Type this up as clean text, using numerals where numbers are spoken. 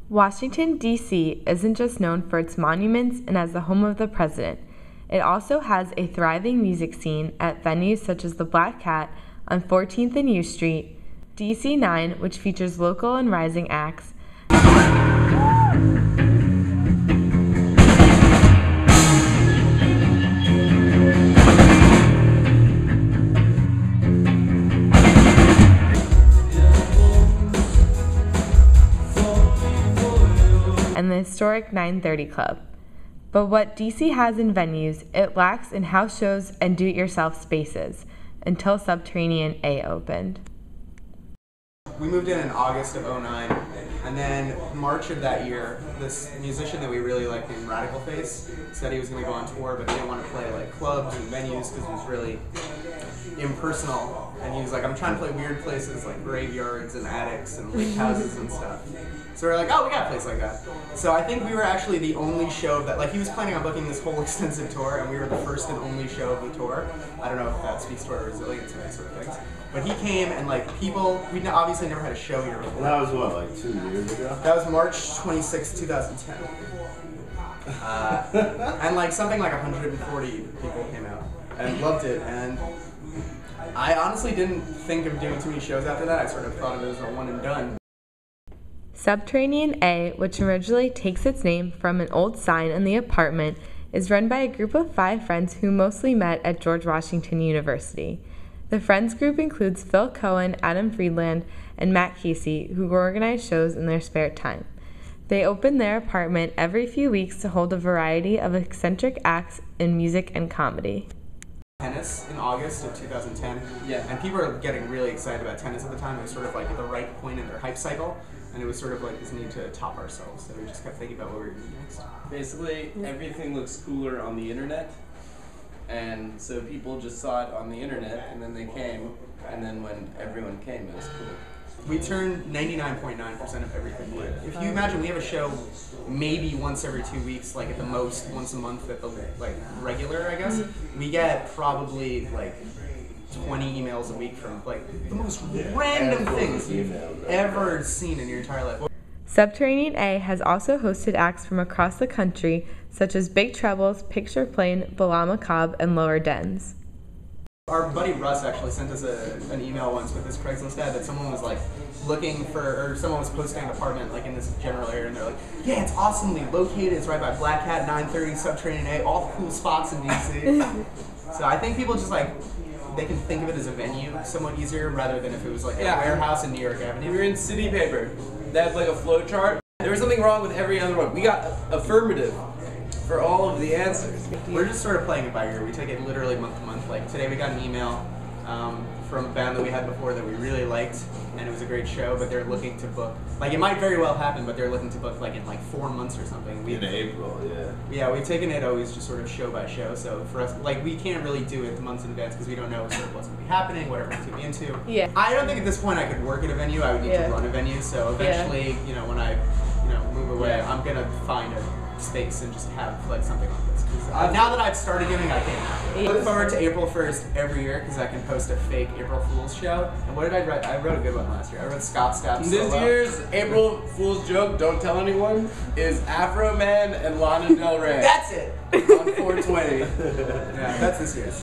Washington, D.C. isn't just known for its monuments and as the home of the president. It also has a thriving music scene at venues such as the Black Cat on 14th and U Street, DC9, which features local and rising acts, and the historic 930 Club. But what DC has in venues, it lacks in house shows and do-it-yourself spaces, until Subterranean A opened. We moved in August of '09, and then March of that year, this musician that we really liked named Radical Face said he was going to go on tour, but he didn't want to play like clubs and venues because it was really impersonal. And he was like, I'm trying to play weird places like graveyards and attics and lake houses and stuff. So we were like, oh, we got a place like that. So I think we were actually the only show that, like, he was planning on booking this whole extensive tour, and we were the first and only show of the tour. I don't know if that speaks to our resilience and that sort of things. But he came, and like people, we obviously never had a show here before. That was what, like 2 years ago? That was March 26, 2010. And like something like 140 people came out and loved it, and I honestly didn't think of doing too many shows after that. I sort of thought of it as a one and done. Subterranean A, which originally takes its name from an old sign in the apartment, is run by a group of 5 friends who mostly met at George Washington University. The friends group includes Phil Cohen, Adam Friedland, and Matt Casey, who organize shows in their spare time. They open their apartment every few weeks to hold a variety of eccentric acts in music and comedy. Tennis in August of 2010, and people were getting really excited about tennis at the time. It was sort of like at the right point in their hype cycle, and it was sort of like this need to top ourselves, so we just kept thinking about what we were going to do next. Basically, everything looks cooler on the internet, and so people just saw it on the internet, and then they came, and then when everyone came, it was cool. We turn 99.9% of everything blue. If you imagine, we have a show maybe once every 2 weeks, like at the most once a month at the like regular, I guess. We get probably like 20 emails a week from like the most random things you've ever seen in your entire life. Subterranean A has also hosted acts from across the country, such as Big Troubles, Picture Plane, Bala Macabre, and Lower Dens. Our buddy Russ actually sent us an email once with this Craigslist ad that someone was like looking for, or someone was posting an apartment like in this general area, and they're like, yeah, it's awesomely located, it's right by Black Cat, 930, Subterranean A, all the cool spots in DC. So I think people just like, they can think of it as a venue somewhat easier rather than if it was like a warehouse in New York Avenue. We were in City Paper. They had like a flow chart. There was something wrong with every other one. We got affirmative for all of the answers. We're just sort of playing it by ear. We take it literally month to month. Like today we got an email from a band that we had before that we really liked, and it was a great show, but they're looking to book, like it might very well happen, but they're looking to book like in like 4 months or something. In April, Yeah, we've taken it always just sort of show by show, so for us, like we can't really do it months in advance because we don't know sort of what's going to be happening, what everyone's going to be into. Yeah. I don't think at this point I could work at a venue. I would need to run a venue, so eventually, you know, when I, move away, I'm going to find a space and just have like something like this. Now that I've started doing, I can't. I look forward to April 1st every year because I can post a fake April Fool's show. And what did I write? I wrote a good one last year. I wrote Scott Stapp's This year's April Fool's joke, don't tell anyone, is Afro Man and Lana Del Rey. That's it! On 420. Yeah, that's this year's.